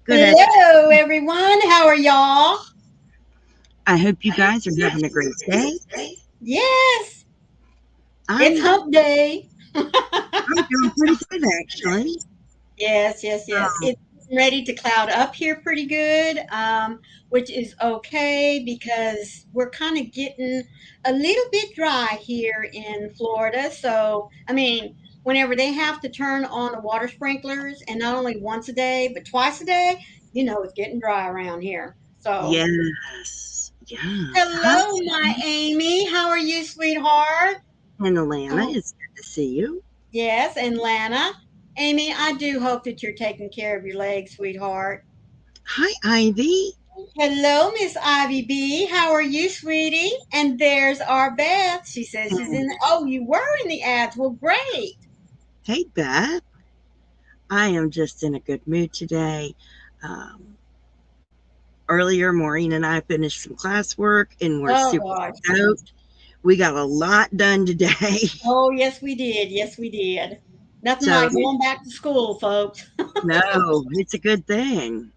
Good. Hello, everyone. How are y'all? I hope you guys are having a great day. Yes, it's I'm hump day. doing pretty good actually. Yes. Um, It's ready to cloud up here pretty good, which is okay because we're kind of getting a little bit dry here in Florida. So, I mean, whenever they have to turn on the water sprinklers, and not only once a day, but twice a day, it's getting dry around here. So, yes. Hi, hello, my Amy. How are you, sweetheart? and Alana. Oh, It's good to see you. yes, and Lana. Amy, I do hope that you're taking care of your legs, sweetheart. Hi, Ivy. Hello, Miss Ivy B. How are you, sweetie? And there's our Beth. She says she's And in the, oh, you were in the ads. Well, great. hey, Beth. I am just in a good mood today. Um, Earlier, Maureen and I finished some classwork, and we're Oh, super gosh. stoked. We got a lot done today. Oh, yes, we did. Yes, we did. Nothing So, like going back to school, folks. no, it's a good thing.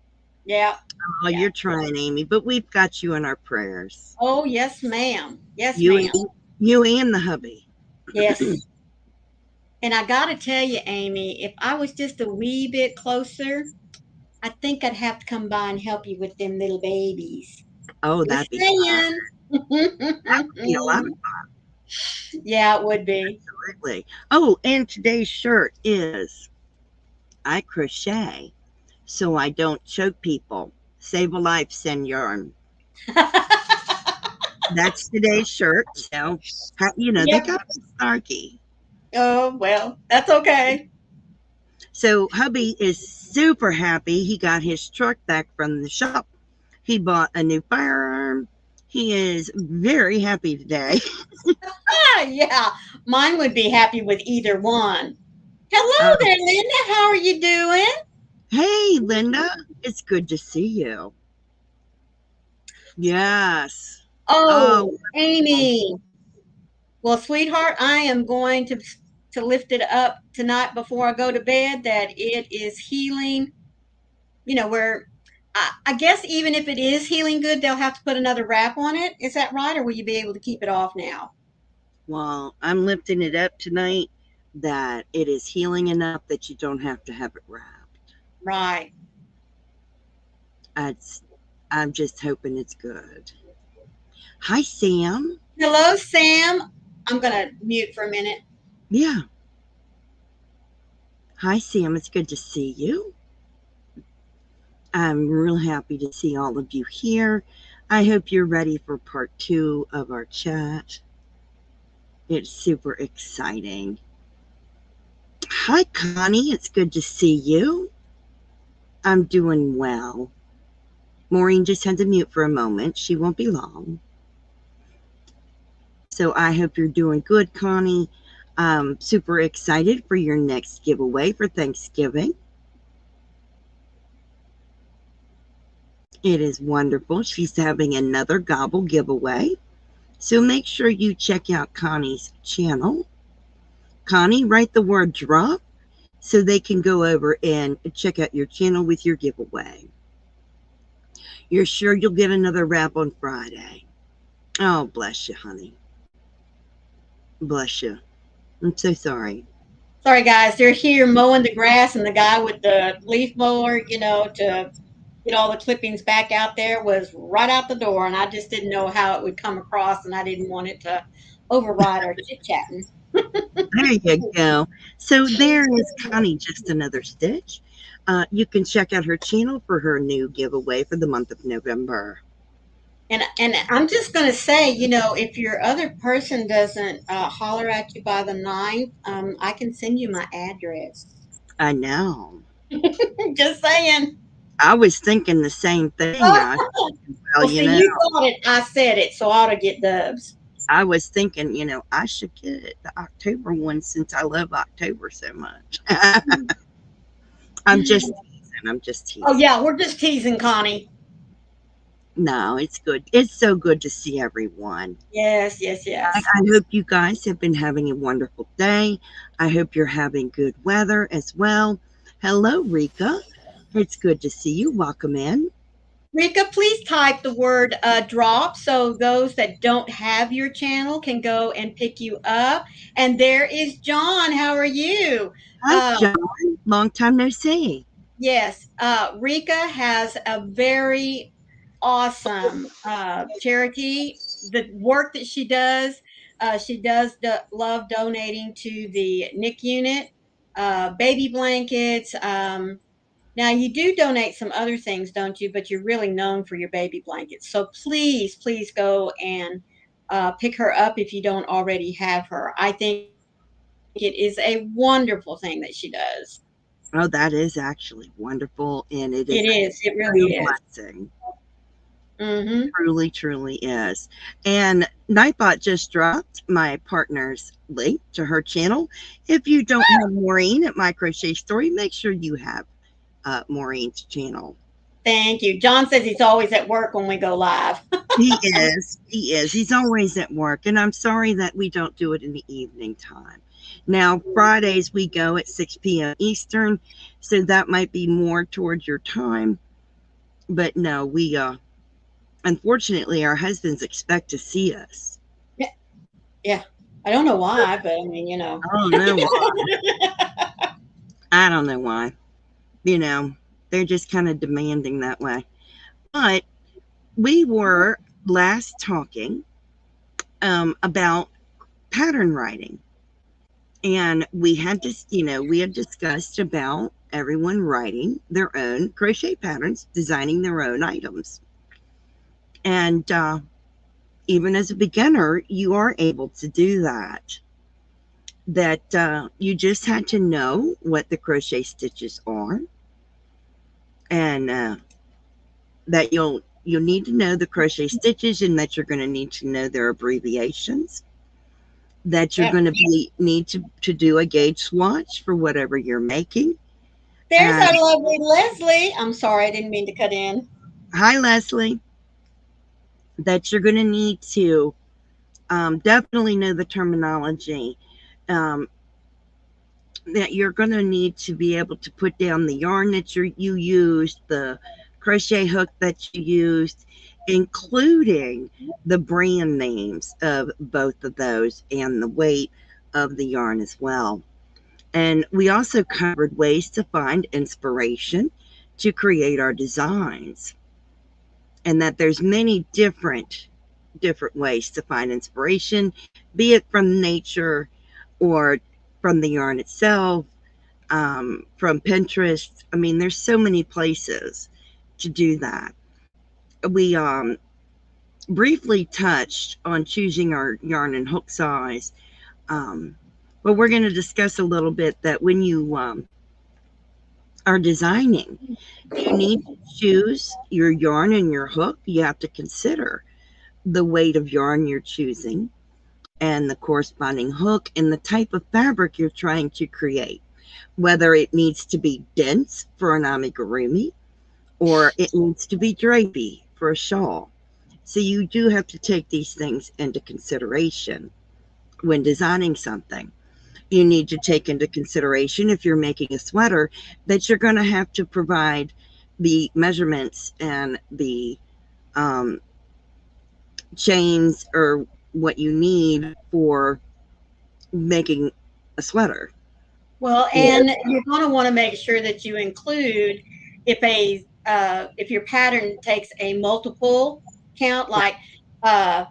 Yeah, Oh, yeah. you're trying, Amy, but we've got you in our prayers. Oh, yes, ma'am. Yes, You ma'am. and you and the hubby. Yes. And I got to tell you, Amy, if I was just a wee bit closer, I think I'd have to come by and help you with them little babies. Oh, Just that'd be fun. saying. That would be a lot of Yeah, it would be. fun. Oh, and today's shirt is I crochet so I don't choke people. Save a life, send yarn. That's today's shirt. So, they Yep. got me snarky. Oh, well, that's okay. So, hubby is super happy. He got his truck back from the shop. He bought a new firearm. He is very happy today. Ah, yeah, mine would be happy with either one. Uh, Hello there, Linda. How are you doing? hey, Linda, it's good to see you. Yes. Oh, Oh, Amy. Well, sweetheart, I am going to lift it up tonight before I go to bed that it is healing. Where I guess even if it is healing good, they'll have to put another wrap on it. Is that right? Or will you be able to keep it off now? well, I'm lifting it up tonight that it is healing enough that you don't have to have it wrapped. Right. It's, I'm just hoping it's good. Hi, Sam. Hello, Sam. I'm going to mute for a minute. Yeah. Hi, Sam. It's good to see you. I'm real happy to see all of you here. I hope you're ready for part 2 of our chat. It's super exciting. Hi, Connie. It's good to see you. I'm doing well. Maureen just had to mute for a moment. She won't be long. So I hope you're doing good, Connie. I'm super excited for your next giveaway for Thanksgiving. It is wonderful. She's having another gobble giveaway. So make sure you check out Connie's channel. Connie, write the word drop so they can go over and check out your channel with your giveaway. You're sure you'll get another wrap on Friday. Oh, bless you, honey. Bless you. I'm so sorry. Sorry, guys. They're here mowing the grass, and the guy with the leaf mower, to get all the clippings back out there was right out the door. And I just didn't know how it would come across, and I didn't want it to override our chit chatting. There you go. So there is Connie, just another stitch. You can check out her channel for her new giveaway for the month of November. And I'm just going to say, if your other person doesn't holler at you by the ninth, I can send you my address. I know. Just saying. I was thinking the same thing. Well, Well, see, you thought it, I said it, so I ought to get dubs. I was thinking, I should get the October one since I love October so much. I'm just teasing. I'm just Oh, teasing. yeah, we're just teasing, Connie. No, it's good. It's so good to see everyone. Yes. I hope you guys have been having a wonderful day. I hope you're having good weather as well. Hello, Rika. It's good to see you. Welcome in. Rika, please type the word drop so those that don't have your channel can go and pick you up. And there is John. How are you? Hi, Uh, John. Long time no see. yes, Rika has a very awesome charity. The work that she does love donating to the NIC unit, baby blankets. Now you do donate some other things, don't you? But you're really known for your baby blankets. So please, please go and pick her up if you don't already have her. I think it is a wonderful thing that she does. Oh, that is actually wonderful, and it It is is. It a really true is. blessing. Mm-hmm. Truly, truly is. And Nightbot just dropped my partner's link to her channel. If you don't have Maureen at My Crochet Story, make sure you have Maureen's channel. Thank you. John says he's always at work when we go live. He is. He is. He's always at work. And I'm sorry that we don't do it in the evening time. Now, Fridays we go at 6 p.m. Eastern. So that might be more towards your time. But no, unfortunately, our husbands expect to see us. Yeah, yeah. I don't know why, but I mean, you know. I don't know why. I don't know why. You know, they're just kind of demanding that way. But we were last talking about pattern writing. And we had just, we had discussed about everyone writing their own crochet patterns, designing their own items. And even as a beginner, you are able to do that. That you just had to know what the crochet stitches are, and that you'll need to know the crochet stitches, and that you're going to need to know their abbreviations. That you're Yeah. going to need to do a gauge swatch for whatever you're making. There's And our lovely Leslie. I'm sorry, I didn't mean to cut in. hi, Leslie. That you're going to need to definitely know the terminology. Um, that you're going to need to be able to put down the yarn that you used, the crochet hook that you used, including the brand names of both of those and the weight of the yarn as well. And we also covered ways to find inspiration to create our designs, and that there's many different ways to find inspiration, be it from nature or from the yarn itself, from Pinterest. I mean, there's so many places to do that. We briefly touched on choosing our yarn and hook size, um, but we're going to discuss a little bit that when you are designing, you need to choose your yarn and your hook. You have to consider the weight of yarn you're choosing and the corresponding hook and the type of fabric you're trying to create, whether it needs to be dense for an amigurumi or it needs to be drapey for a shawl. So you do have to take these things into consideration when designing something. You need to take into consideration, if you're making a sweater, that you're going to have to provide the measurements and the um, chains or what you need for making a sweater. Well, Or, and you're going to want to make sure that you include if your pattern takes a multiple count, like uh,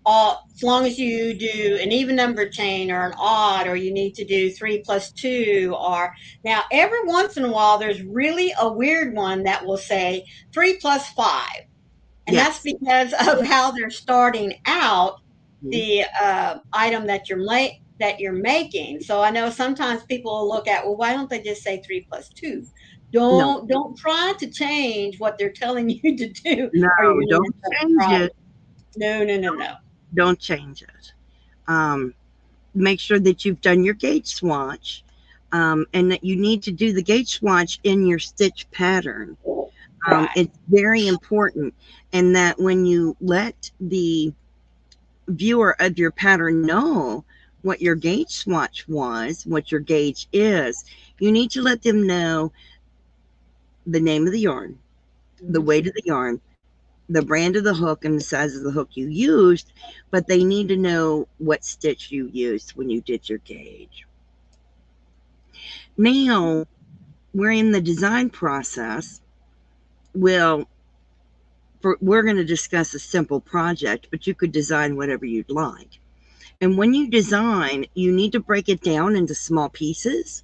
as long as you do an even number chain or an odd, or you need to do 3 plus 2, or now every once in a while there's really a weird one that will say 3 plus 5, and that's yes. because of how they're starting out Mhm. the item that you're making. So I know sometimes people will look at, well, why don't they just say 3 plus 2? No, Don't try to change what they're telling you to do, no, or you're going to don't end up with change it. problems. No, no, no, no. Don't change it. Um, Make sure that you've done your gauge swatch, and that you need to do the gauge swatch in your stitch pattern. Right. It's very important, and that when you let the viewer of your pattern know what your gauge swatch was, what your gauge is, you need to let them know the name of the yarn, the weight of the yarn, the brand of the hook, and the size of the hook you used, but they need to know what stitch you used when you did your gauge. Now, we're in the design process. Well, we're going to discuss a simple project, but you could design whatever you'd like. And when you design, you need to break it down into small pieces.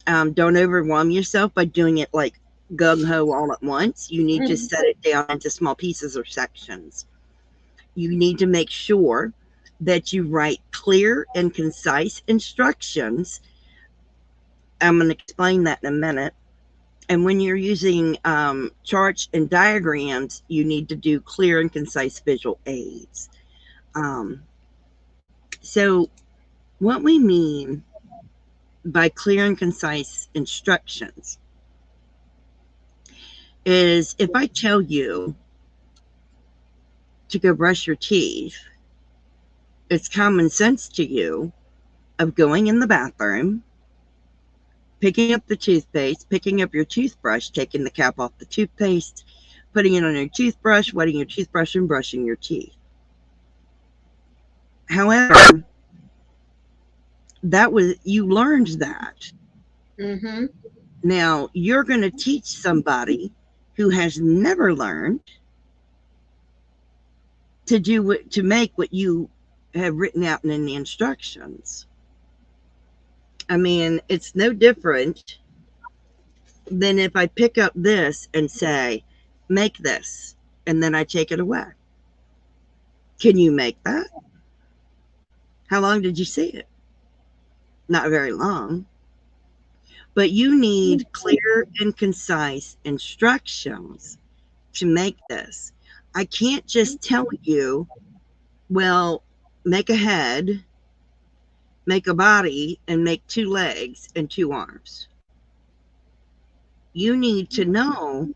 Don't overwhelm yourself by doing it like gung-ho all at once. You need to set it down into small pieces or sections. You need to make sure that you write clear and concise instructions. I'm going to explain that in a minute. And when you're using charts and diagrams, you need to do clear and concise visual aids. So what we mean by clear and concise instructions is if I tell you to go brush your teeth, it's common sense to you of going in the bathroom, picking up the toothpaste, picking up your toothbrush, taking the cap off the toothpaste, putting it on your toothbrush, wetting your toothbrush, and brushing your teeth. However, you learned that. Mm-hmm. Now, you're going to teach somebody who has never learned to make what you have written out in the instructions. I mean, it's no different than if I pick up this and say, make this, and then I take it away. Can you make that? How long did you see it? Not very long. But you need clear and concise instructions to make this. I can't just tell you, well, make a head, make a body, and make 2 legs and 2 arms. You need to know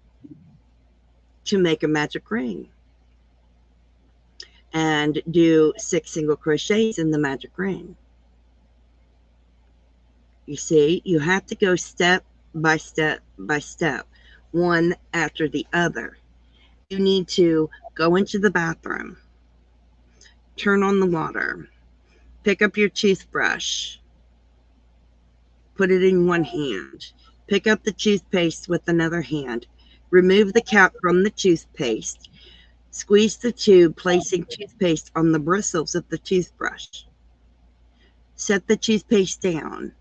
to make a magic ring and do 6 single crochets in the magic ring. You see, you have to go step by step by step, one after the other. You need to go into the bathroom, turn on the water, pick up your toothbrush, put it in one hand, pick up the toothpaste with another hand, remove the cap from the toothpaste, squeeze the tube, placing toothpaste on the bristles of the toothbrush. Set the toothpaste down.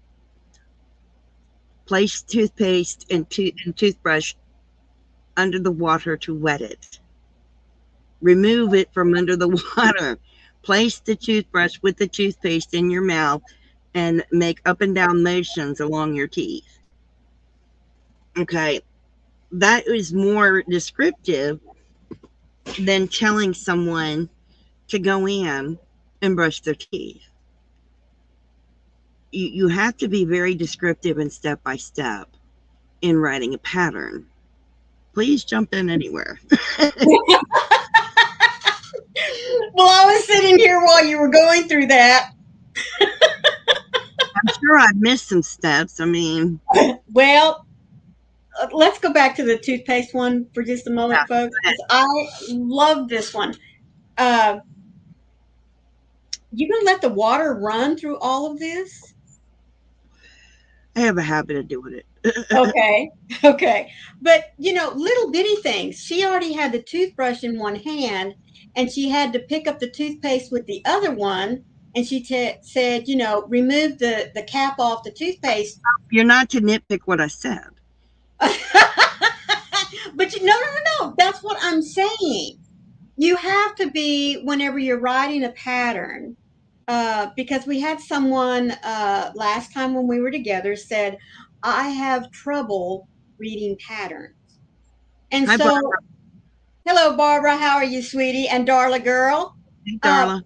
Place toothpaste and toothbrush under the water to wet it. Remove it from under the water. Place the toothbrush with the toothpaste in your mouth and make up and down motions along your teeth. Okay, that is more descriptive than telling someone to go in and brush their teeth. You have to be very descriptive and step by step in writing a pattern. Please jump in anywhere. Well, I was sitting here while you were going through that. I'm sure I missed some steps. I mean, well, let's go back to the toothpaste one for just a moment, folks. I love this one. You gonna let the water run through all of this? I have a habit of doing it. Okay. But, little bitty things. She already had the toothbrush in one hand, and she had to pick up the toothpaste with the other one. And she said, remove the cap off the toothpaste. You're not to nitpick what I said. But no. That's what I'm saying. You have to be, whenever you're writing a pattern, because we had someone last time when we were together said, I have trouble reading patterns. And Hi, so, Barbara. Hello, Barbara. How are you, sweetie? And Darla girl. Hey, Darla.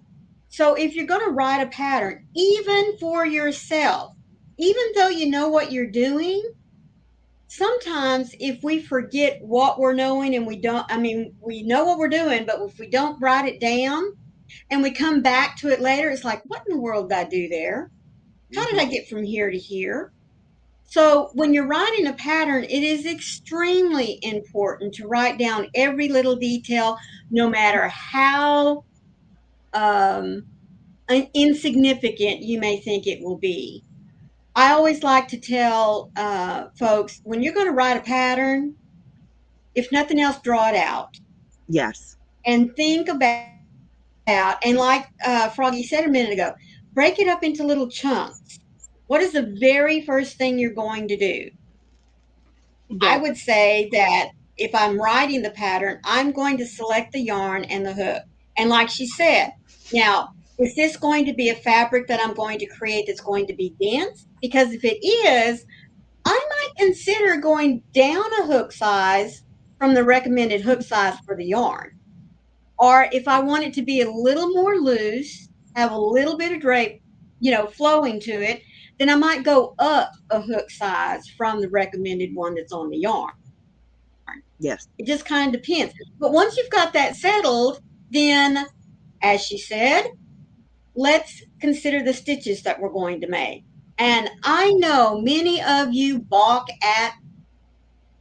So if you're going to write a pattern, even for yourself, even though you know what you're doing, sometimes if we forget what we're knowing and we know what we're doing, but if we don't write it down and we come back to it later, it's like, what in the world did I do there? How did I get from here to here? So when you're writing a pattern, it is extremely important to write down every little detail, no matter how um, insignificant you may think it will be. I always like to tell folks, when you're going to write a pattern, if nothing else, draw it out Yes. and think about, and like Froggy said a minute ago, break it up into little chunks. What is the very first thing you're going to do? I Yes. would say that if I'm writing the pattern, I'm going to select the yarn and the hook. And like she said, now, is this going to be a fabric that I'm going to create that's going to be dense? Because if it is, I might consider going down a hook size from the recommended hook size for the yarn. Or if I want it to be a little more loose, have a little bit of drape, flowing to it, then I might go up a hook size from the recommended one that's on the yarn. It just kind Yes. of depends. But once you've got that settled, then, as she said, let's consider the stitches that we're going to make. And I know many of you balk at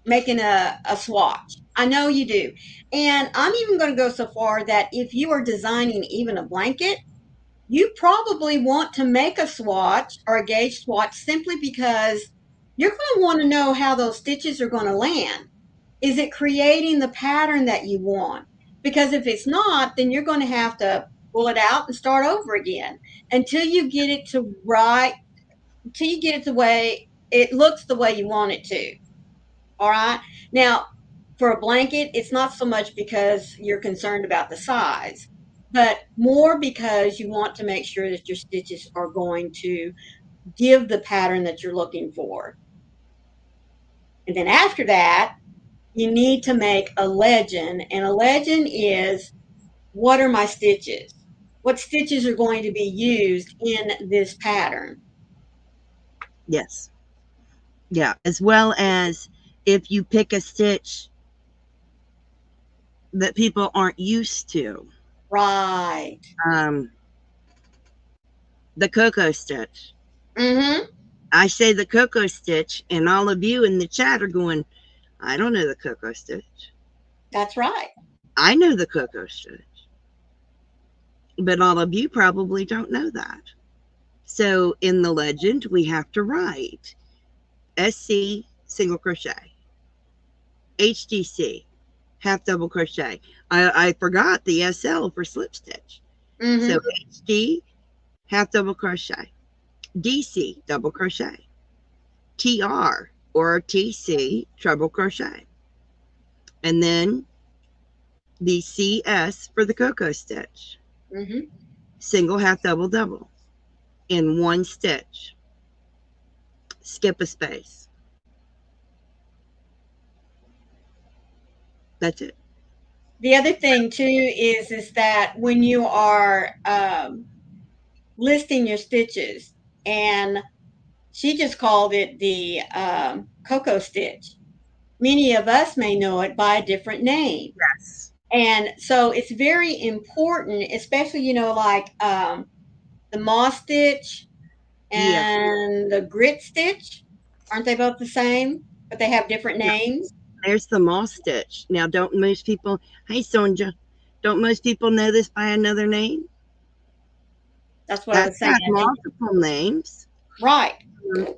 making a swatch. I know you do. And I'm even going to go so far that if you are designing even a blanket, you probably want to make a swatch or a gauge swatch simply because you're going to want to know how those stitches are going to land. Is it creating the pattern that you want? Because if it's not, then you're going to have to pull it out and start over again until you get it to right, until you get it the way it looks the way you want it to. All right. Now, for a blanket, it's not so much because you're concerned about the size, but more because you want to make sure that your stitches are going to give the pattern that you're looking for. And then after that, you need to make a legend. And a legend is, what are my stitches? What stitches are going to be used in this pattern? Yes. Yeah. As well as if you pick a stitch that people aren't used to. Right. Um, the cocoa stitch. Mm-hmm. I say the cocoa stitch, and all of you in the chat are going, I don't know the cocoa stitch. That's right. I know the cocoa stitch, but all of you probably don't know that. So in the legend, we have to write SC single crochet, HDC half double crochet. I forgot the SL for slip stitch. Mm-hmm. So HD half double crochet, DC double crochet, TR or TC treble crochet, and then the CS for the cocoa stitch, Mm-hmm. single half double double in one stitch, skip a space. That's it. The other thing too is that when you are listing your stitches, and she just called it the cocoa stitch. Many of us may know it by a different name. Yes. And so it's very important, especially, like the moss stitch Yeah. and the grit stitch. Aren't they both the same? But they have different Yeah. names. There's the moss stitch. Now, don't most people, hey, Sonja, don't most people know this by another name? That's what I That was saying. has I think, multiple names. right,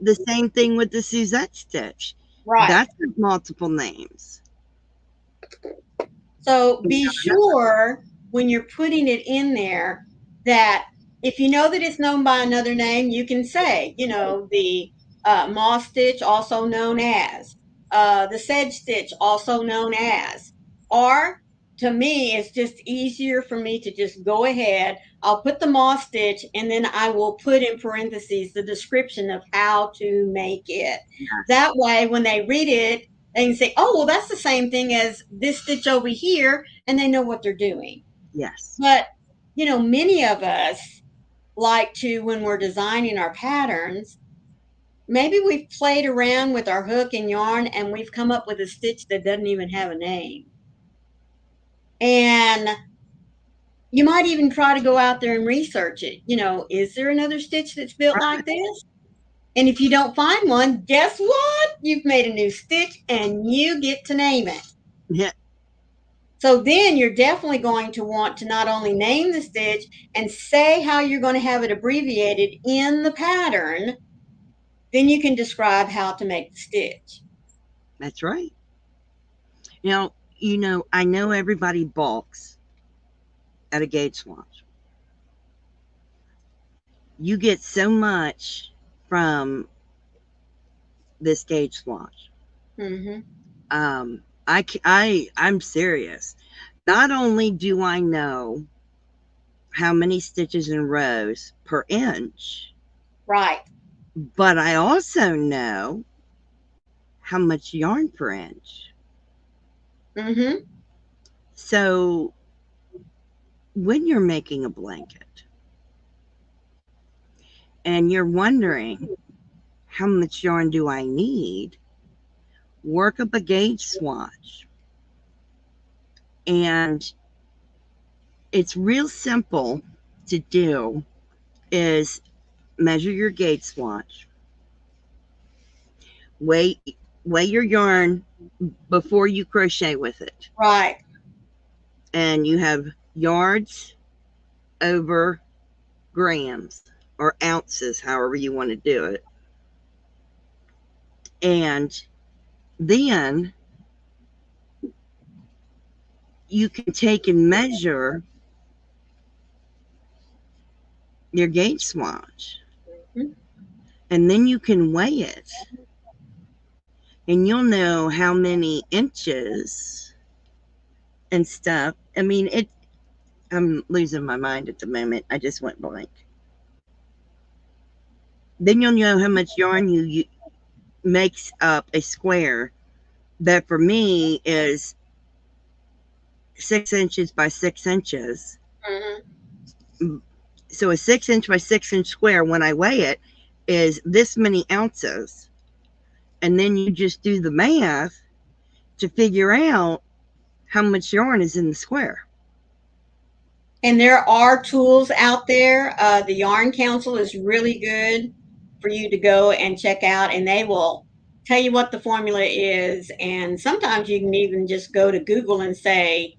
The same thing with the Suzette stitch. right. That has multiple names. So You be gotta know it. sure when you're putting it in there that if you know that it's known by another name, you can say, the moss stitch, also known as, the sedge stitch, also known as. Or to me, it's just easier for me to just go ahead. I'll put the moss stitch and then I will put in parentheses the description of how to make it. Yes. That way, when they read it, they can say, oh, well, that's the same thing as this stitch over here, and they know what they're doing. Yes. But, many of us like to, when we're designing our patterns, maybe we've played around with our hook and yarn and we've come up with a stitch that doesn't even have a name. And you might even try to go out there and research it. Is there another stitch that's built Right. like this? And if you don't find one, guess what? You've made a new stitch and you get to name it. Yeah, So then you're definitely going to want to not only name the stitch and say how you're going to have it abbreviated in the pattern, then you can describe how to make the stitch. that's right. Now, I know everybody balks at a gauge swatch. You get so much from this gauge swatch. Mm-hmm. I'm serious. Not only do I know how many stitches and rows per inch, Right. but I also know how much yarn per inch. Mm-hmm. So when you're making a blanket and you're wondering how much yarn do I need, work up a gauge swatch. And it's real simple to do is measure your gauge swatch, weigh weigh your yarn before you crochet with it. Right. And you have yards over grams or ounces, however you want to do it. And then you can take and measure your gauge swatch. Mm-hmm. And then you can weigh it. And you'll know how many inches and stuff. I mean, I'm losing my mind at the moment. I just went blank. Then you'll know how much yarn you makes up a square that for me is 6 inches by 6 inches. Mm-hmm. So a 6 inch by 6 inch square, when I weigh it, is this many ounces. And then you just do the math to figure out how much yarn is in the square. And there are tools out there. The Yarn Council is really good for you to go and check out, and they will tell you what the formula is. And sometimes you can even just go to Google and say,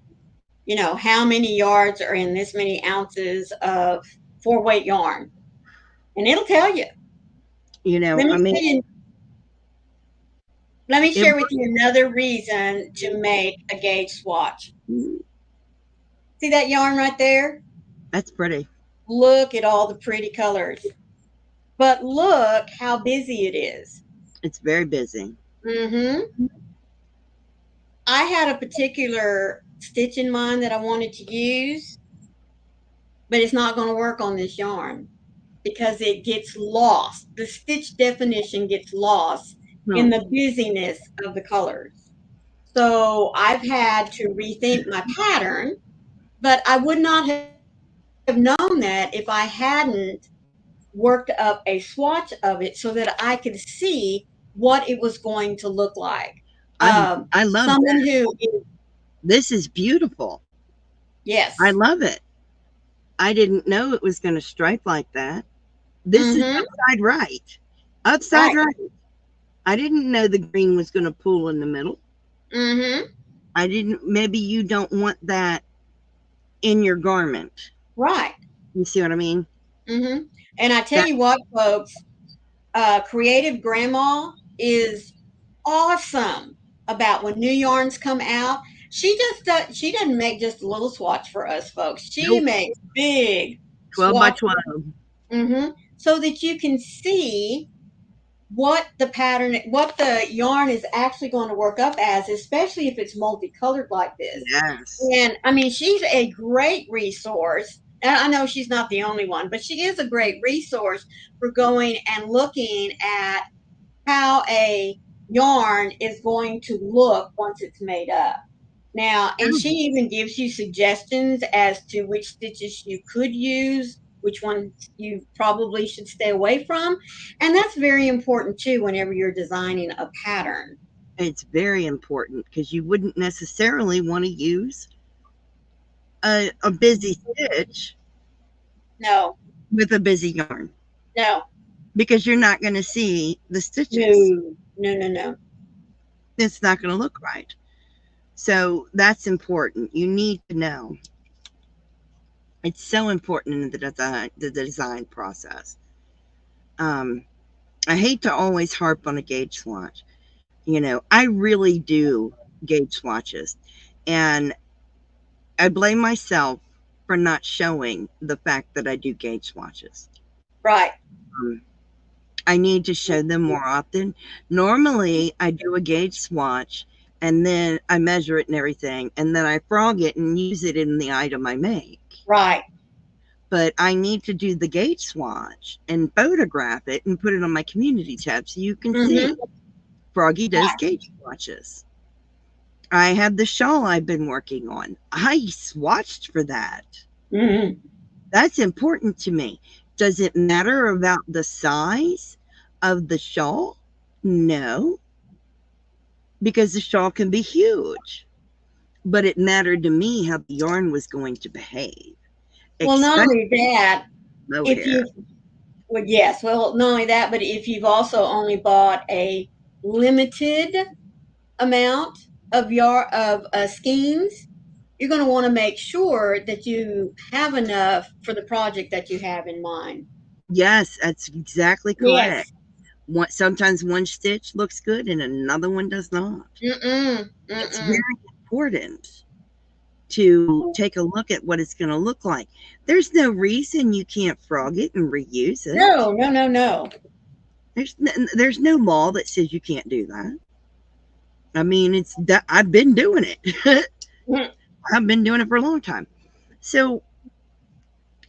how many yards are in this many ounces of 4-weight yarn, and it'll tell you. Let I me mean, tell you. Let me it, share with you another reason to make a gauge swatch. See that yarn right there? that's pretty. Look at all the pretty colors. But look how busy it is. It's very busy. Mm-hmm. I had a particular stitch in mind that I wanted to use, but it's not going to work on this yarn because it gets lost. The stitch definition gets lost in No, the busyness of the colors. So I've had to rethink my pattern, but I would not have known that if I hadn't worked up a swatch of it so that I could see what it was going to look like. I love Someone that. who, This is beautiful. I yes, love it. I didn't know it was going to stripe like that. This is mm-hmm, upside right. Upside right, right. I didn't know the green was going to pull in the middle. mm-hmm, I didn't, maybe you don't want that in your garment. right, You see what I mean? mm-hmm. And I tell That you what, folks, Creative Grandma is awesome about when new yarns come out. She doesn't make just a little swatch for us folks. She nope, makes big 12 by swatches, 12. so that you can see what the yarn is actually going to work up as, especially if it's multicolored like this. Yes. And I mean, she's a great resource. And I know she's not the only one, but she is a great resource for going and looking at how a yarn is going to look once it's made up. Now, and she even gives you suggestions as to which stitches you could use, which ones you probably should stay away from. And that's very important too whenever you're designing a pattern. It's very important because you wouldn't necessarily want to use a busy stitch No, with a busy yarn. no. because you're not going to see the stitches. No, no, no, no. It's not going to look right. So that's important. You need to know. It's so important in the design process. Um, I hate to always harp on a gauge swatch. I really do gauge swatches, and I blame myself for not showing the fact that I do gauge swatches. Right. Um, I need to show them more often. Normally, I do a gauge swatch and then I measure it and everything, and then I frog it and use it in the item I make. Right. But I need to do the gauge swatch and photograph it and put it on my community tab so you can see. Mm-hmm. Froggy does Right. gauge swatches. I have the shawl I've been working on. I swatched for that. Mm-hmm. That's important to me. Does it matter about the size of the shawl? No, because the shawl can be huge. But it mattered to me how the yarn was going to behave, Well, not especially only that, if mohair. you well, yes, well, not only that, but if you've also only bought a limited amount of your of skeins, you're going to want to make sure that you have enough for the project that you have in mind. Yes, that's exactly correct. Yes. Sometimes one stitch looks good and another one does not. Mm-mm. It's Mm-mm. very important to take a look at what it's going to look like. There's no reason you can't frog it and reuse it. No, no, no, no. There's no law that says you can't do that. I mean, I've been doing it. Mm. I've been doing it for a long time. So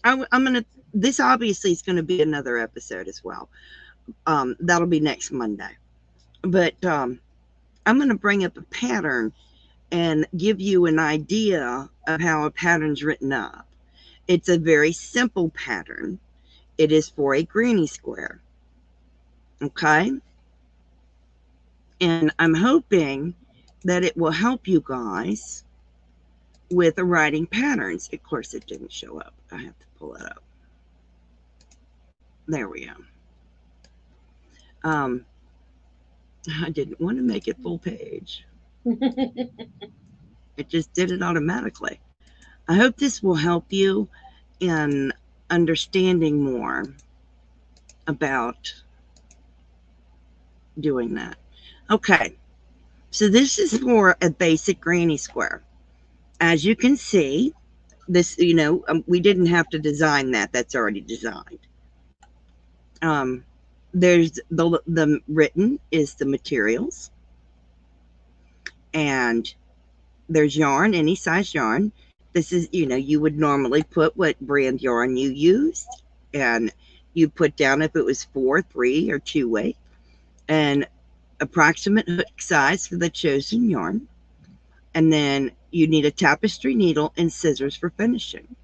I'm gonna. This obviously is going to be another episode as well. That'll be next Monday. But I'm going to bring up a pattern and give you an idea of how a pattern's written up. It's a very simple pattern. It is for a granny square. Okay? And I'm hoping that it will help you guys with writing patterns. Of course, it didn't show up. I have to pull it up. There we go. Um, I didn't want to make it full page. It just did it automatically. I hope this will help you in understanding more about doing that. Okay, so this is for a basic granny square. As you can see, this, we didn't have to design that. That's already designed. There's the written is the materials, and there's yarn, any size yarn. This is, you would normally put what brand yarn you used, and you put down if it was 4, 3, or 2 weight, and approximate hook size for the chosen yarn. And then you need a tapestry needle and scissors for finishing.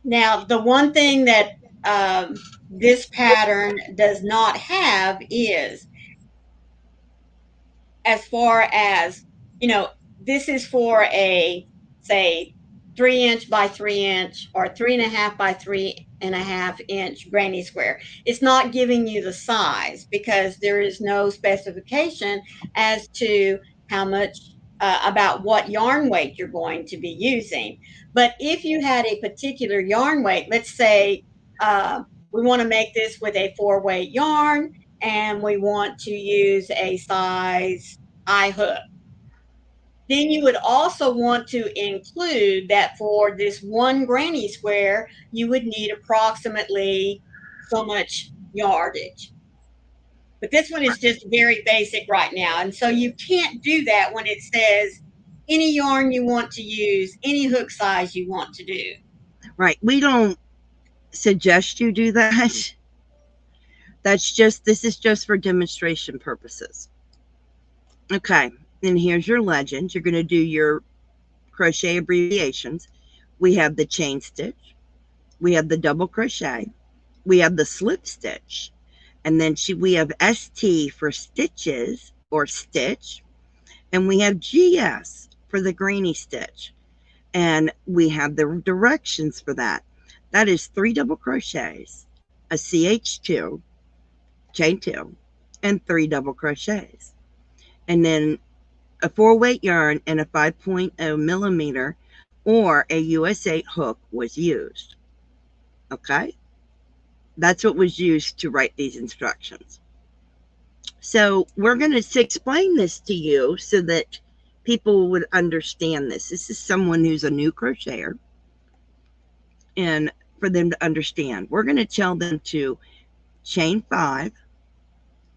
Now, the one thing that this pattern does not have is, as far as, you know, this is for a, say, 3 inch by 3 inch or 3.5 by 3.5 inch granny square. It's not giving you the size because there is no specification as to how much, about what yarn weight you're going to be using. But if you had a particular yarn weight, let's say we want to make this with a 4 weight yarn and we want to use a size I hook. Then you would also want to include that for this one granny square, you would need approximately so much yardage. But this one is just very basic right now. And so you can't do that when it says any yarn you want to use, any hook size you want to do. Right. We don't suggest you do that. This is just for demonstration purposes. Okay. And here's your legend. You're going to do your crochet abbreviations. We have the chain stitch, we have the double crochet, we have the slip stitch, and then we have ST for stitches or stitch, and we have GS for the granny stitch, and we have the directions for that. That is 3 double crochets, a CH2, chain 2, and 3 double crochets. And then a 4-weight yarn and a 5.0 millimeter or a US 8 hook was used. Okay? That's what was used to write these instructions. So we're going to explain this to you so that people would understand this. This is someone who's a new crocheter, and for them to understand, we're going to tell them to chain 5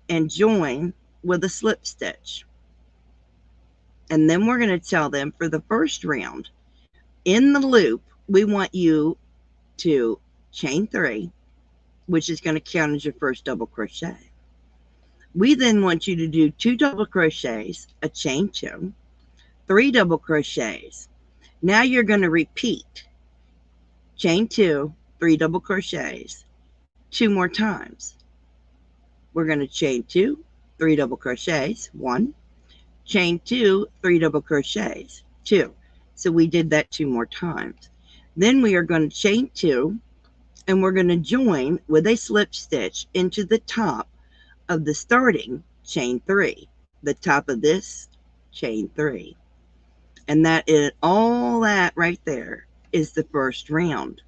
and join with a slip stitch. And then we're going to tell them for the first round, in the loop, we want you to chain 3, which is going to count as your first double crochet. We then want you to do 2 double crochets, a chain 2, 3 double crochets. Now you're going to repeat chain 2, 3 double crochets 2 more times. We're going to chain 2, 3 double crochets, 1, chain 2, 3 double crochets, 2. So we did that 2 more times. Then we are going to chain 2, and we're going to join with a slip stitch into the top of the starting chain 3. The top of this chain 3. And that is all that right there is the first round.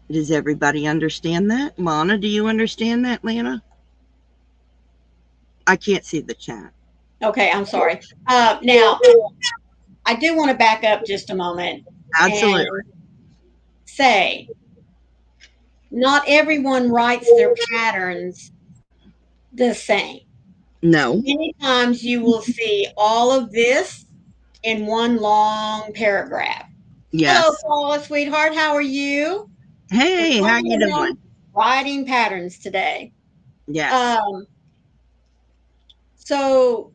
Does everybody understand that? Lana, do you understand that, Lana? I can't see the chat. Okay, I'm sorry. Now, I do want to back up just a moment. Absolutely. And say, not everyone writes their patterns the same. No. Many times you will see all of this in one long paragraph. Yes. Hello, Paula, sweetheart. How are you? Hey, how you doing? Writing patterns today. Yes. So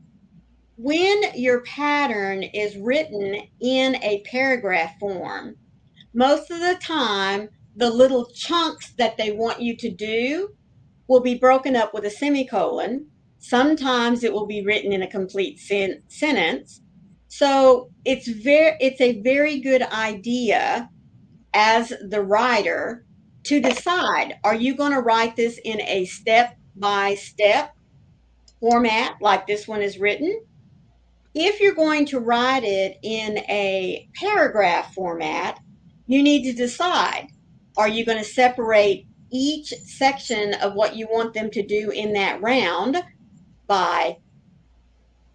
when your pattern is written in a paragraph form, most of the time, the little chunks that they want you to do will be broken up with a semicolon. Sometimes it will be written in a complete sentence. So it's a very good idea as the writer to decide, are you going to write this in a step-by-step format like this one is written? If you're going to write it in a paragraph format, you need to decide, are you going to separate each section of what you want them to do in that round by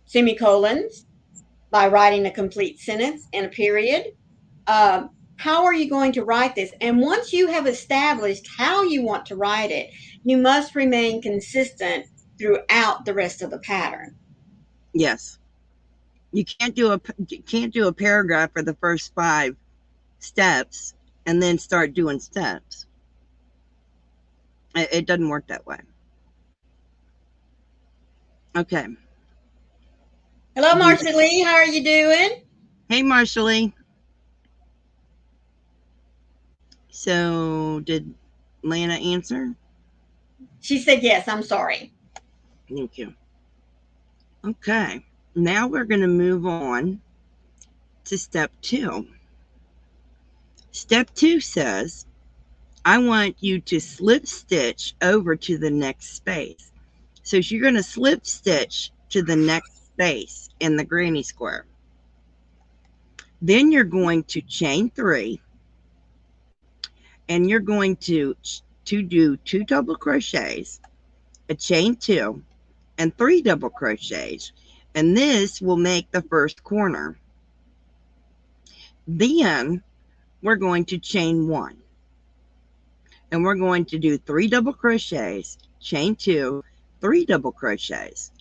semicolons, by writing a complete sentence and a period? How are you going to write this? And once you have established how you want to write it, you must remain consistent throughout the rest of the pattern. Yes. You can't do a paragraph for the first 5 steps and then start doing steps. It doesn't work that way. Okay. Hello, Marcia Lee. How are you doing? Hey, Marcia Lee. So, did Lana answer? She said yes. I'm sorry. Thank you. Okay. Now we're going to move on to step 2. Step 2 says, I want you to slip stitch over to the next space. So you're going to slip stitch to the next space in the granny square. Then you're going to chain 3, and you're going to do 2 double crochets, a chain 2, and 3 double crochets, and this will make the first corner. Then we're going to chain 1, and we're going to do 3 double crochets, chain 2, 3 double crochets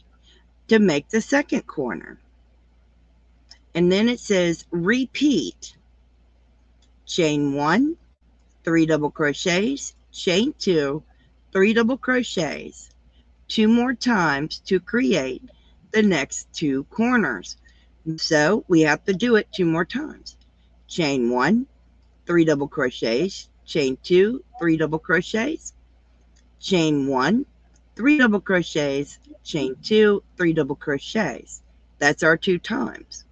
to make the second corner. And then it says repeat, chain 1, 3 double crochets, chain 2, 3 double crochets 2 more times to create the next 2 corners. So we have to do it 2 more times. Chain 1, 3 double crochets, chain 2, 3 double crochets, chain 1, 3 double crochets, chain 2, 3 double crochets. That's our 2 times.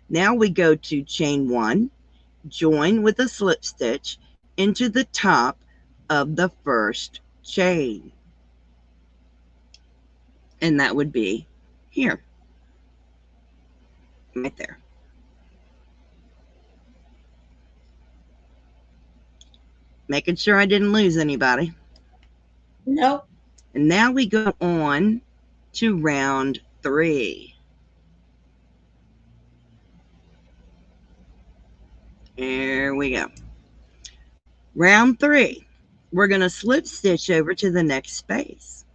Now we go to chain 1, join with a slip stitch into the top of the first chain. And that would be here, right there. Making sure I didn't lose anybody. Nope. And now we go on to round 3. There we go. Round 3. We're going to slip stitch over to the next space.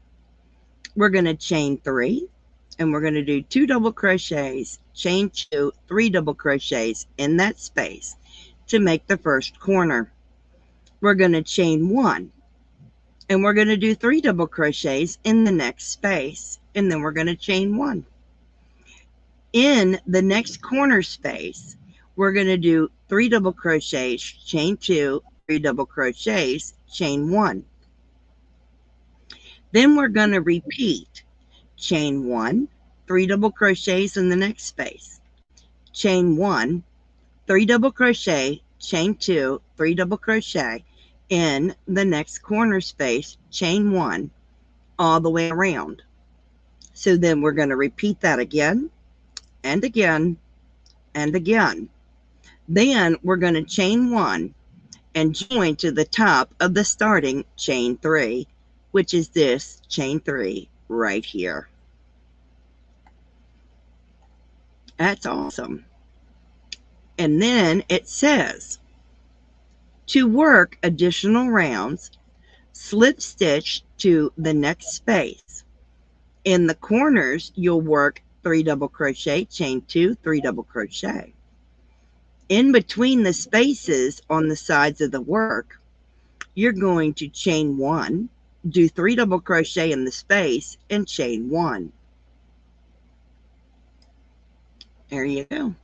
We're going to chain 3, and we're going to do 2 double crochets, chain 2, 3 double crochets in that space to make the first corner. We're going to chain 1, and we're going to do 3 double crochets in the next space, and then we're going to chain 1. In the next corner space, we're going to do 3 double crochets, chain 2, 3 double crochets, chain 1. Then we're going to repeat chain 1, 3 double crochets in the next space, chain 1, 3 double crochet, chain 2, 3 double crochet in the next corner space, chain 1 all the way around. So then we're going to repeat that again and again and again. Then we're going to chain 1 and join to the top of the starting chain 3, which is this chain 3 right here. That's awesome. And then it says, to work additional rounds, slip stitch to the next space. In the corners, you'll work 3 double crochet, chain 2, 3 double crochet. In between the spaces on the sides of the work, you're going to chain 1, do 3 double crochet in the space, and chain 1. There you go.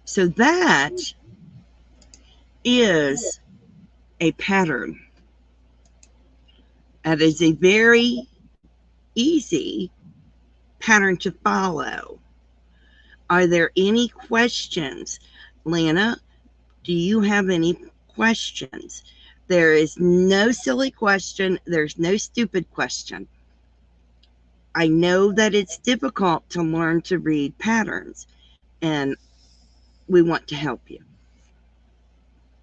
So that is a pattern. That is a very easy pattern to follow. Are there any questions? Lana, do you have any questions? There is no silly question. There's no stupid question. I know that it's difficult to learn to read patterns, and we want to help you.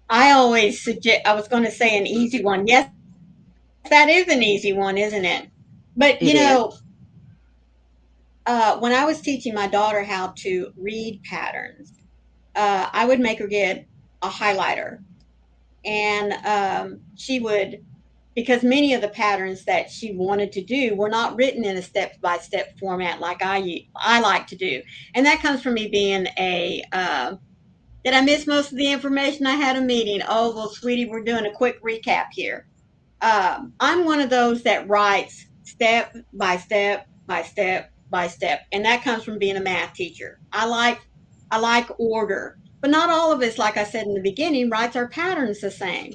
I always suggest, I was going to say an easy one. Yes, that is an easy one, isn't it? But, It is. when I was teaching my daughter how to read patterns, I would make her get a highlighter. And she would, because many of the patterns that she wanted to do were not written in a step-by-step format like I like to do. And that comes from me being did I miss most of the information? I had a meeting. Oh, well, sweetie, we're doing a quick recap here. I'm one of those that writes step by step by step by step, and that comes from being a math teacher. I like order, but not all of us, like I said in the beginning, writes our patterns the same.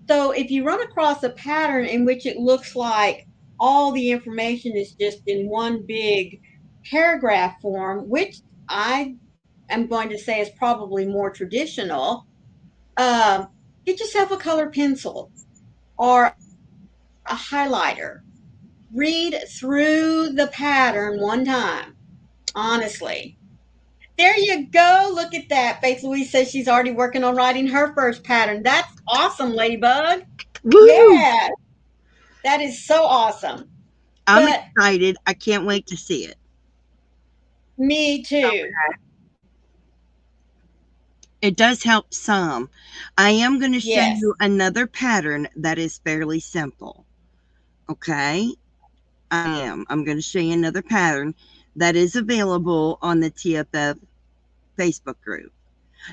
So if you run across a pattern in which it looks like all the information is just in one big paragraph form, which I am going to say is probably more traditional, um, get yourself a colored pencil or a highlighter. Read through the pattern one time, honestly. There you go. Look at that. Faith Louise says she's already working on writing her first pattern. That's awesome, Ladybug. Woo! Yeah, that is so awesome. I'm But excited. I can't wait to see it. me too. It does help some. I am going to show Yes. you another pattern that is fairly simple. Okay? I am. I'm going to show you another pattern that is available on the TFF Facebook group.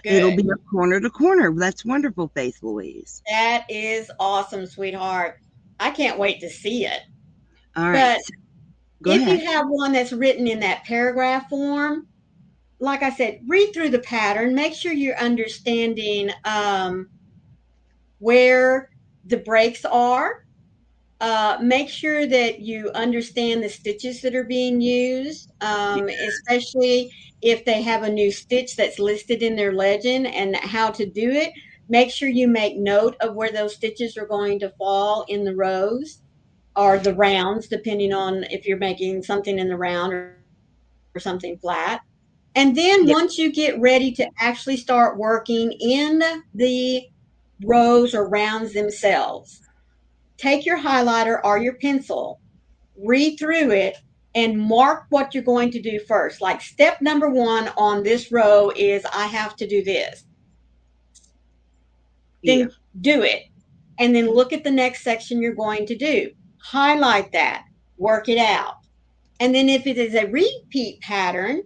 It'll Good. be a corner to corner. That's wonderful, Faith Louise. That is awesome, sweetheart. I can't wait to see it. All right. But So go if ahead. you have one that's written in that paragraph form, like I said, read through the pattern. Make sure you're understanding where the breaks are. Make sure that you understand the stitches that are being used, especially if they have a new stitch that's listed in their legend and how to do it. Make sure you make note of where those stitches are going to fall in the rows or the rounds, depending on if you're making something in the round or something flat. And then once you get Yep. ready to actually start working in the rows or rounds themselves, take your highlighter or your pencil, read through it, and mark what you're going to do first. Like step number one on this row is I have to do this. Then Yeah. do it. And then look at the next section you're going to do. Highlight that, work it out. And then if it is a repeat pattern,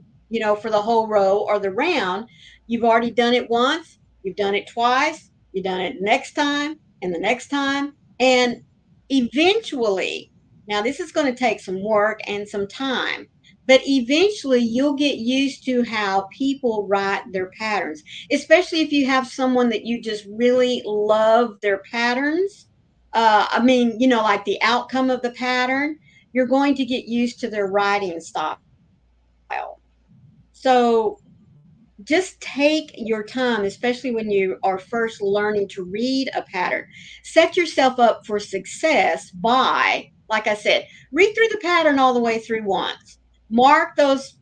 for the whole row or the round, you've already done it once, you've done it twice, you've done it next time and the next time. And eventually, now this is going to take some work and some time, but eventually you'll get used to how people write their patterns, especially if you have someone that you just really love their patterns. I mean, like the outcome of the pattern, you're going to get used to their writing style. So just take your time, especially when you are first learning to read a pattern. Set yourself up for success by, like I said, read through the pattern all the way through once. Mark those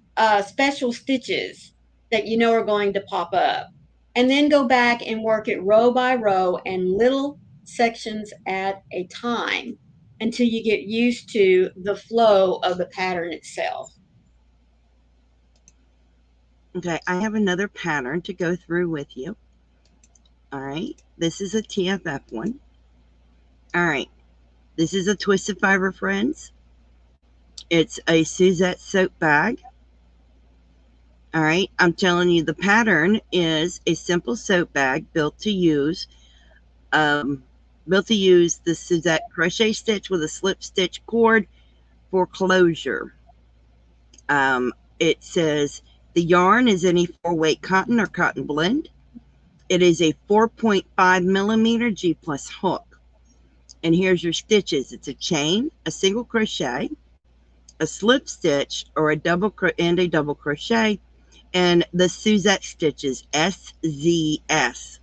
special stitches that you know are going to pop up. And then go back and work it row by row and little sections at a time until you get used to the flow of the pattern itself. Okay, I have another pattern to go through with you. All right, this is a TFF one. All right, this is a twisted fiber, friends. It's a Suzette soap bag. All right, I'm telling you, the pattern is a simple soap bag um, built to use the Suzette crochet stitch with a slip stitch cord for closure. It says the yarn is any 4-weight cotton or cotton blend. It is a 4.5 millimeter G plus hook. And here's your stitches. It's a chain, a single crochet, a slip stitch, or a double crochet, and the Suzette stitches, SZS.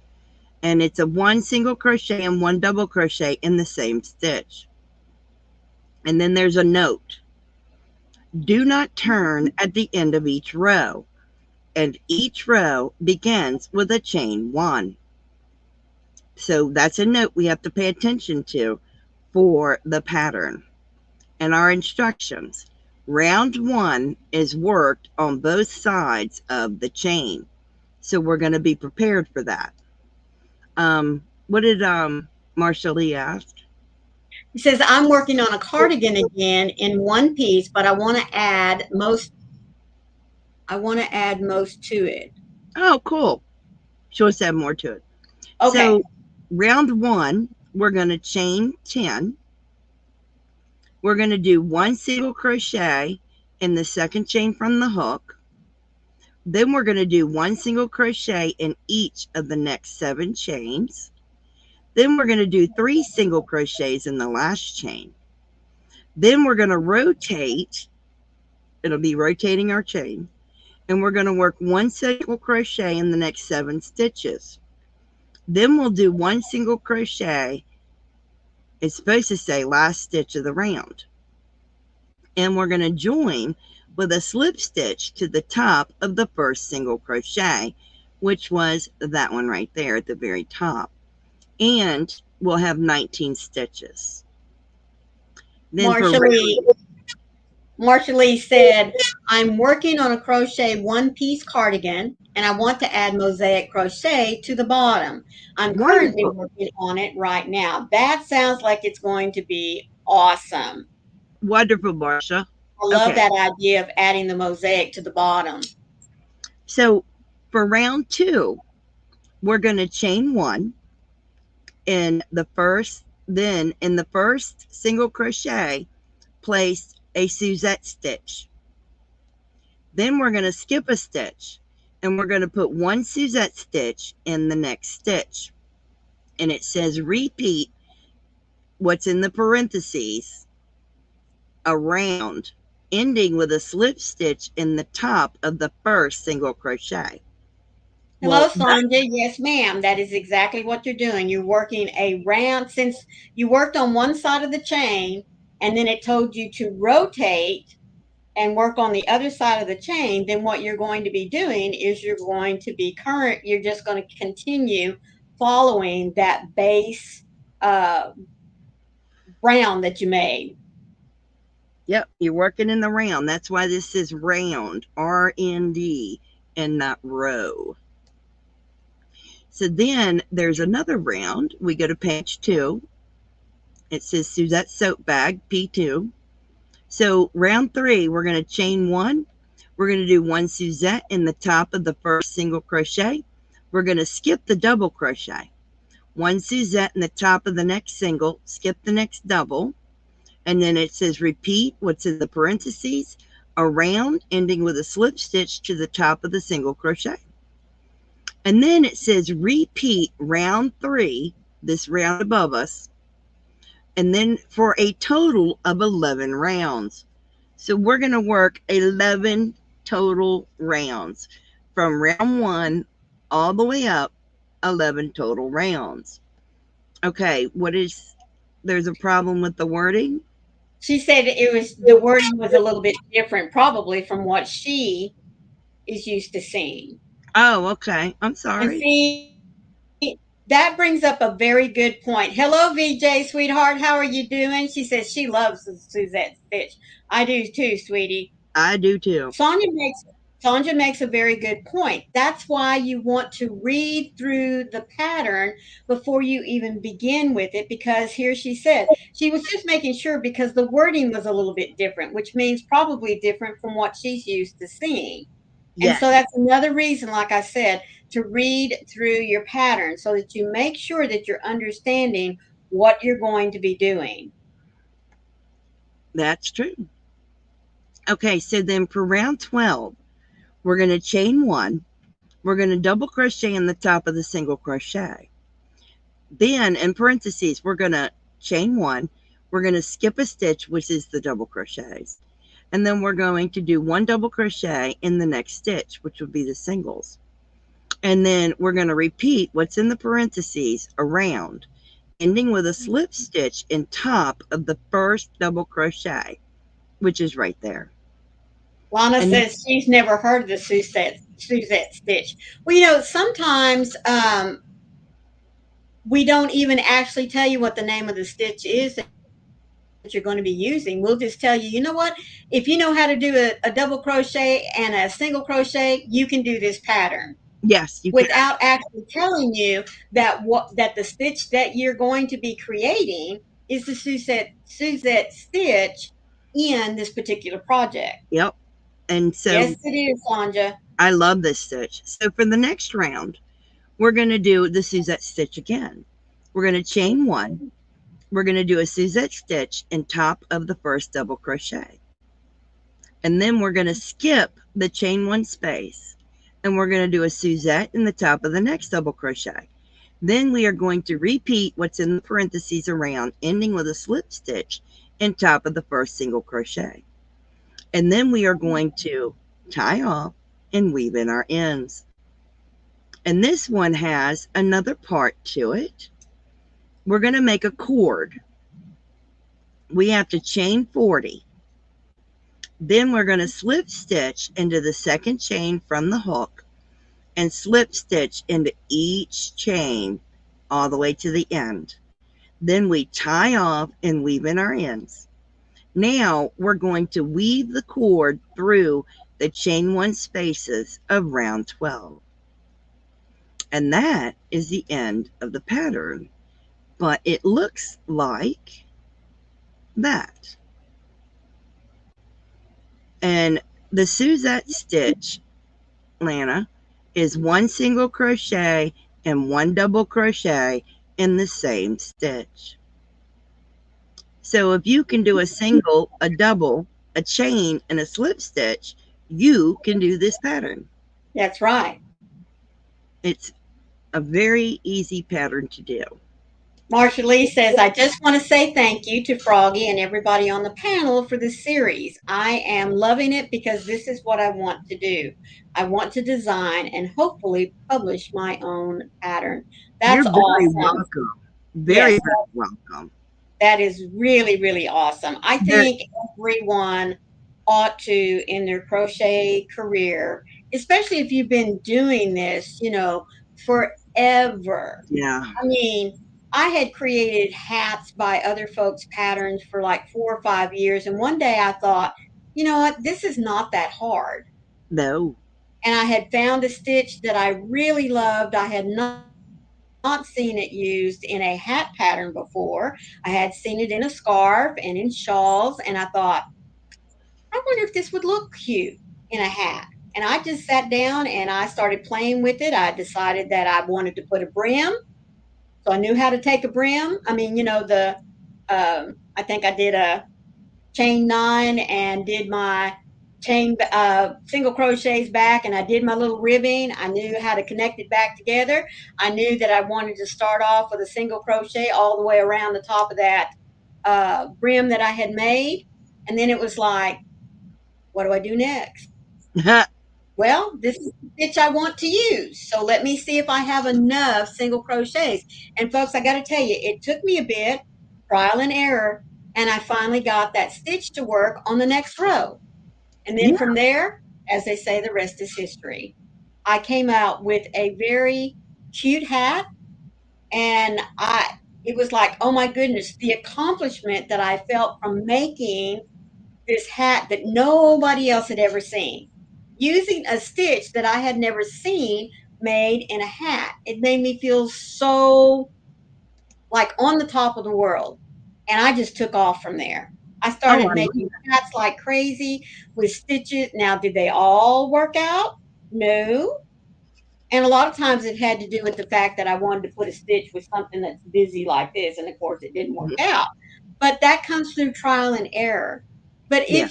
And it's a 1 single crochet and 1 double crochet in the same stitch. And then there's a note. Do not turn at the end of each row, and each row begins with a chain 1. So that's a note we have to pay attention to for the pattern. And our instructions. Round 1 is worked on both sides of the chain. So we're going to be prepared for that. What did Marsha Lee ask? He says, I'm working on a cardigan again in one piece, but I want to add most to it. Oh, cool. She wants to add more to it. Okay. So round 1, we're going to chain 10. We're going to do 1 single crochet in the second chain from the hook. Then we're going to do 1 single crochet in each of the next 7 chains. Then we're going to do 3 single crochets in the last chain. Then we're going to rotate. It'll be rotating our chain. And we're going to work 1 single crochet in the next 7 stitches. Then we'll do 1 single crochet. It's supposed to say last stitch of the round. And we're going to join with a slip stitch to the top of the first single crochet, which was that one right there at the very top. And we'll have 19 stitches. Then Marsha Lee said, I'm working on a crochet one-piece cardigan, and I want to add mosaic crochet to the bottom. I'm currently wonderful, working on it right now. That sounds like it's going to be awesome. wonderful, Marsha. I love Okay, that idea of adding the mosaic to the bottom. so for round 2, we're going to chain 1 in the first, then in the first single crochet, place a Suzette stitch. Then we're going to skip a stitch and we're going to put 1 Suzette stitch in the next stitch. And it says repeat what's in the parentheses around, ending with a slip stitch in the top of the first single crochet. Well, Hello, Sonja. Yes, ma'am. That is exactly what you're doing. You're working a round, since you worked on one side of the chain and then it told you to rotate and work on the other side of the chain, then what you're going to be doing is you're just going to continue following that base uh, round that you made. yep, you're working in the round. That's why this says round, RND, and not row. So then there's another round. We go to page 2. It says Suzette soap bag, P2. So round 3, we're going to chain 1. We're going to do 1 Suzette in the top of the first single crochet. We're going to skip the double crochet. 1 Suzette in the top of the next single, skip the next double, and then it says repeat what's in the parentheses around, ending with a slip stitch to the top of the single crochet. And then it says repeat round 3, this round above us, and then for a total of 11 rounds. So we're going to work 11 total rounds from round 1 all the way up, 11 total rounds. Okay, there's a problem with the wording? She said the wording was a little bit different, probably from what she is used to seeing. Oh, okay. I'm And sorry. see, that brings up a very good point. Hello, VJ, sweetheart. How are you doing? She says she loves the Suzette Stitch. I do too, sweetie. I do too. Sonia makes Sonja makes a very good point. That's why you want to read through the pattern before you even begin with it, because here she said she was just making sure because the wording was a little bit different, which means probably different from what she's used to seeing. And so Yes, that's another reason, like I said, to read through your pattern so that you make sure that you're understanding what you're going to be doing. that's true. Okay, so then for round 12, we're going to chain 1. We're going to double crochet in the top of the single crochet. Then in parentheses, we're going to chain 1. We're going to skip a stitch, which is the double crochets. And then we're going to do 1 double crochet in the next stitch, which would be the singles. And then we're going to repeat what's in the parentheses around, ending with a slip stitch in top of the first double crochet, which is right there. Lana And says she's never heard of the Suzette stitch. Well, sometimes we don't even actually tell you what the name of the stitch is that you're going to be using. We'll just tell you, you know what? If you know how to do a double crochet and a single crochet, you can do this pattern yes, you can. without actually telling you that the stitch that you're going to be creating is the Suzette stitch in this particular project. Yep. And Yes, so it is, Sanja. I love this stitch. So for the next round, we're going to do the Suzette stitch again. We're going to chain 1. We're going to do a Suzette stitch in top of the first double crochet. And then we're going to skip the chain 1 space. And we're going to do a Suzette in the top of the next double crochet. Then we are going to repeat what's in the parentheses around, ending with a slip stitch in top of the first single crochet. And then we are going to tie off and weave in our ends. And this one has another part to it. We're going to make a cord. We have to chain 40. Then we're going to slip stitch into the second chain from the hook and slip stitch into each chain all the way to the end. Then we tie off and weave in our ends. Now we're going to weave the cord through the chain 1 spaces of round 12. And that is the end of the pattern. But it looks like that. And the Suzette stitch, Lana, is 1 single crochet and 1 double crochet in the same stitch. So if you can do a single, a double, a chain, and a slip stitch, you can do this pattern. That's right. It's a very easy pattern to do. Marsha Lee says, I just want to say thank you to Froggy and everybody on the panel for this series. I am loving it because this is what I want to do. I want to design and hopefully publish my own pattern. You're That's very awesome. welcome. Very, Yes, very welcome. that is really, really awesome. I There, think everyone ought to, in their crochet career, especially if you've been doing this, forever. yeah, I mean, I had created hats by other folks' patterns for like 4 or 5 years. And one day I thought, you know what, this is not that hard. no. And I had found a stitch that I really loved. I had not seen it used in a hat pattern before. I had seen it in a scarf and in shawls. And I thought, I wonder if this would look cute in a hat. And I just sat down and I started playing with it. I decided that I wanted to put a brim. So I knew how to take a brim. I mean, I think I did a chain 9 and did my chain single crochets back, and I did my little ribbing. I knew how to connect it back together. I knew that I wanted to start off with a single crochet all the way around the top of that brim that I had made. And then it was like, what do I do next? Well, this is the stitch I want to use. So let me see if I have enough single crochets. And folks, I got to tell you, it took me a bit, trial and error, and I finally got that stitch to work on the next row. And then Yeah. from there, as they say, the rest is history. I came out with a very cute hat, and it was like, oh my goodness, the accomplishment that I felt from making this hat that nobody else had ever seen, using a stitch that I had never seen made in a hat. It made me feel so like on the top of the world. And I just took off from there. I Oh, started I love making hats like crazy with stitches. Now, did they all work out? No. And a lot of times it had to do with the fact that I wanted to put a stitch with something that's busy like this. And of course, it didn't work it. out. But that comes through trial and error. But Yeah.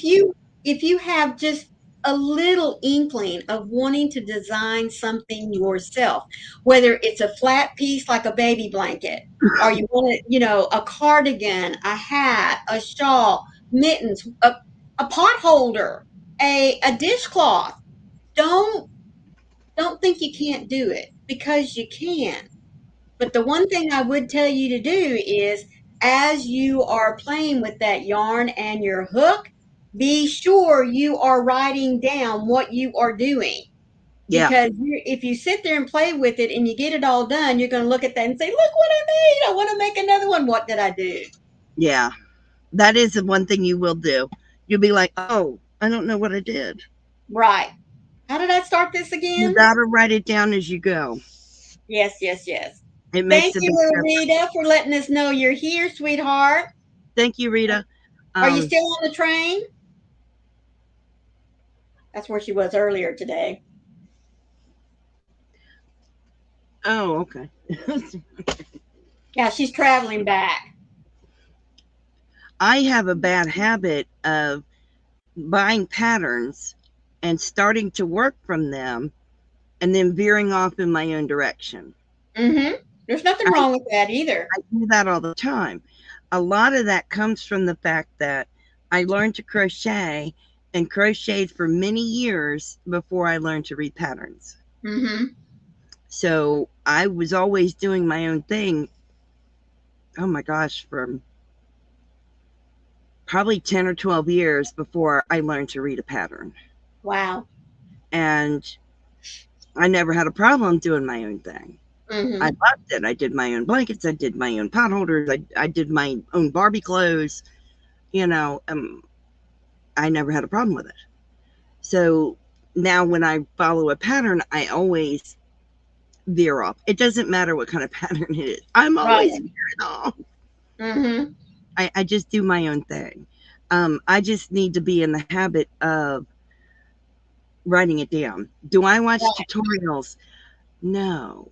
if you have just a little inkling of wanting to design something yourself, whether it's a flat piece like a baby blanket, or you want to, a cardigan, a hat, a shawl, mittens, a pot holder, a dishcloth, don't don't think you can't do it, because you can. But the one thing I would tell you to do is, as you are playing with that yarn and your hook, be sure you are writing down what you are doing. Yeah. Because if you sit there and play with it and you get it all done, you're going to look at that and say, look what I made. I want to make another one. What did I do? Yeah. That is the one thing you will do. You'll be like, oh, I don't know what I did. Right. How did I start this You again? got to write it down as you go. Yes, yes, yes. It makes Thank a big you, difference. Rita, for letting us know you're here, sweetheart. Thank you, Rita. Are you Um, still on the train? That's where she was earlier today. oh, okay. Yeah, she's traveling back. I have a bad habit of buying patterns and starting to work from them and then veering off in my own direction. Mm-hmm. There's nothing I, wrong with that either. I do that all the time. A lot of that comes from the fact that I learned to crochet and crocheted for many years before I learned to read patterns. Mm-hmm. So I was always doing my own thing. Oh my gosh, from probably 10 or 12 years before I learned to read a pattern. Wow. And I never had a problem doing my own thing. I Mm-hmm. loved it. I did my own blankets. I did my own pot holders. I did my own Barbie clothes. You know, I never had a problem with it. So now when I follow a pattern, I always veer off. It doesn't matter what kind of pattern it is. I'm always Right. veering off. Mm-hmm. I just do my own thing. I just need to be in the habit of writing it down. Do I watch Right. tutorials? No.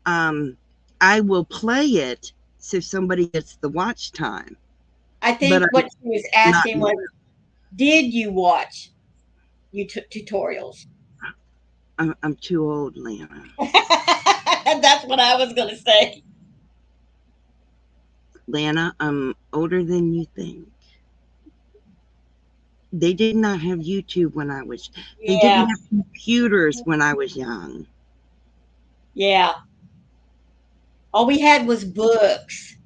Um, I will play it so somebody gets the watch time, I but think I'm what she was not. asking was, did you watch tutorials? I'm too old, Lana. That's what I was going to say. Lana, I'm older than you think. They did not have YouTube when I was, they didn't Yeah, have computers when I was young. yeah. All we had was books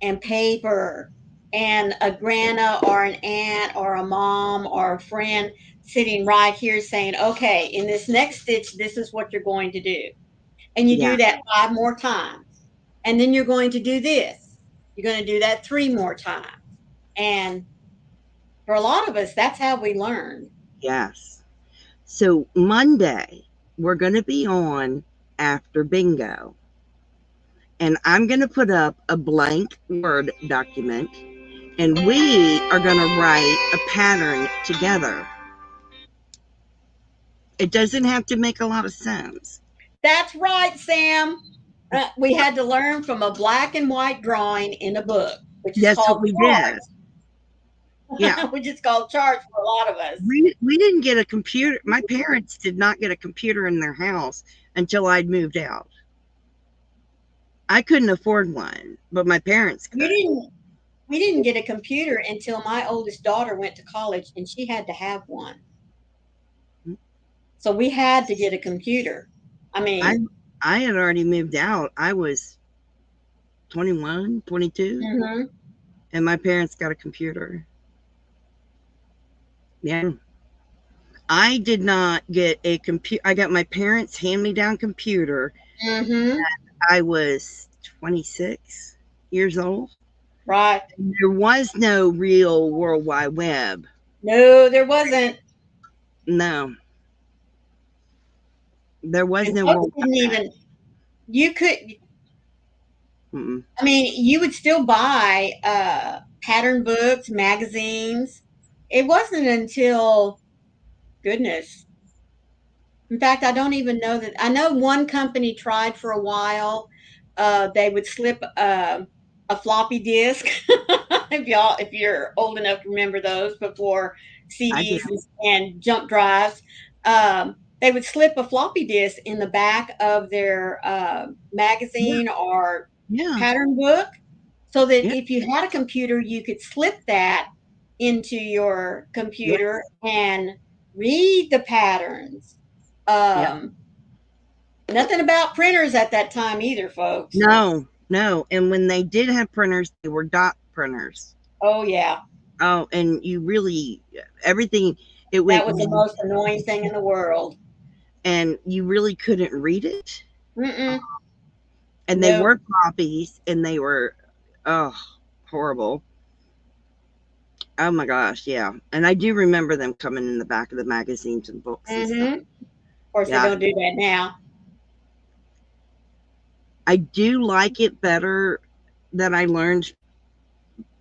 and paper and a grandma or an aunt or a mom or a friend sitting right here saying, okay, in this next stitch, this is what you're going to do. And you Yeah, do that 5 more times. And then you're going to do this. You're going to do that 3 more times. And for a lot of us, that's how we learn. yes. So Monday, we're going to be on after bingo. And I'm going to put up a blank Word document and we are going to write a pattern together. It doesn't have to make a lot of sense. That's right, Sam. We had to learn from a black and white drawing in a book, which is That's what called we did. Yeah. which is called charts for a lot of us. We didn't get a computer. My parents did not get a computer in their house until I'd moved out. I couldn't afford one, but my parents We could. didn't we didn't get a computer until my oldest daughter went to college and she had to have one. So we had to get a computer. I I mean, I had already moved out. I was 21, 22, mhm. and my parents got a computer. Yeah. I did not get a computer. I got my parents' hand-me-down computer. Mhm. I was 26 years old. Right. There was no real World Wide Web. No, there wasn't. No, there was And no folks World didn't Wide Web. even you could Mm-mm. I mean, you would still buy pattern books, magazines. It wasn't until goodness. In fact, I don't even know that. I know one company tried for a while. They would slip a floppy disk. If you're old enough to remember those before I do. CDs and jump drives, they would slip a floppy disk in the back of their Yeah, magazine or yeah, pattern book, so that yeah, if you had a computer, you could slip that into your yeah, computer and read the patterns. yeah. Um, Nothing about printers at that time either, folks. No, no. And when they did have printers, they were dot printers. Oh yeah, Oh, and you really everything it went, that was the most annoying thing in the world. and you really couldn't read it. Mm-mm. And they Nope. were copies, and they were oh horrible. Oh my gosh, yeah. And I do remember them coming in the back of the magazines and books and stuff. Mm-hmm. Of course, they Yeah, don't do that now. I do like it better that I learned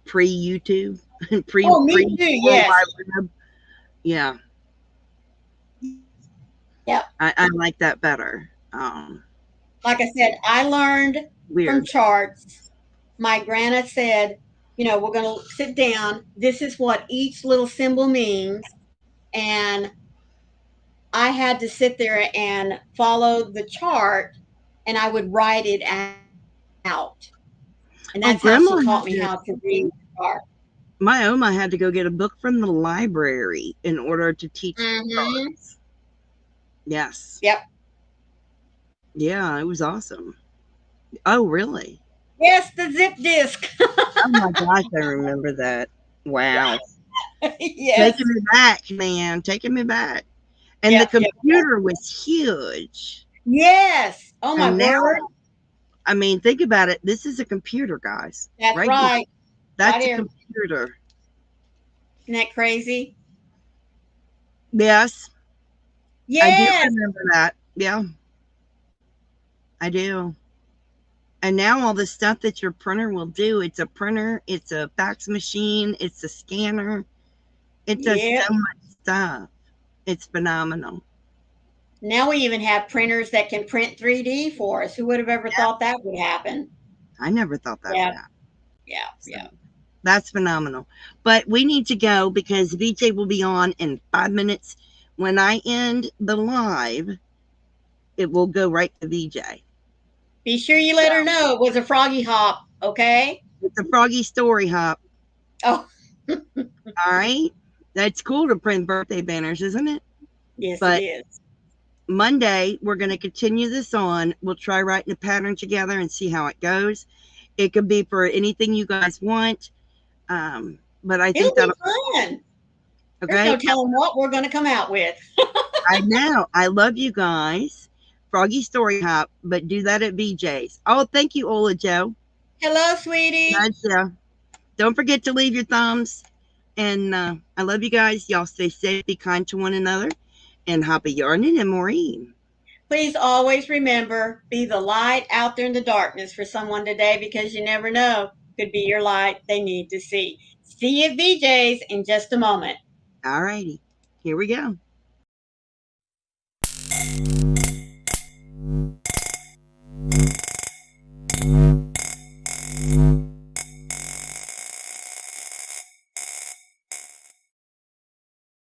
pre YouTube and Oh, me pre too. World Yes. Wide Web. Yeah, Yep. I like that better. Like I said, I learned from Weird. charts. My grandma said, we're going to sit down. This is what each little symbol means. And I had to sit there and follow the chart and I would write it out. And that's how Oh, she taught Grandma me had how to. to read the chart. My Oma had to go get a book from the library in order to teach the Mm-hmm. charts. Yes. Yep. Yeah, it was awesome. Oh, really? Yes, the zip disk. Oh my gosh, I remember that. Wow. Taking Yes. me back, man. Taking me back. And the Yep. Yep. computer was huge. Yes. Oh my And word. now, I mean, think about it. This is a computer, guys. That's Right here. right. Right That's a here. computer. Isn't that crazy? Yes, I do Yes. remember that. Yeah, I do. And now all the stuff that your printer will do, it's a printer, it's a fax machine, it's a scanner. It does Yep. so much stuff. It's phenomenal. Now we even have printers that can print 3D for us. Who would have ever Yeah, thought that would happen? I never thought that would Yeah. happen. Yeah. So Yeah. that's phenomenal. But we need to go because VJ will be on in 5 minutes. When I end the live, it will go right to VJ. Be sure you So let her know it was a froggy hop. Okay. It's a Froggy Story Hop. Oh, All right. That's cool to print birthday banners, isn't it? yes, it But is. Monday, we're going to continue this on. We'll try writing a pattern together and see how it goes. It could be for anything you guys want. But I think It'll be that'll, fun. There's no okay. telling what we're going to come out with. I know. I love you guys. Froggy Story Hop, but do that at BJ's. Oh, thank you, Ola Joe. Hello, sweetie. Gotcha. Don't forget to leave your thumbs. And I love you guys. Y'all stay safe, be kind to one another, and happy yarning and Maureen. Please always remember, be the light out there in the darkness for someone today because you never know. Could be your light they need to see. See you at VJ's in just a moment. All righty. Here we go.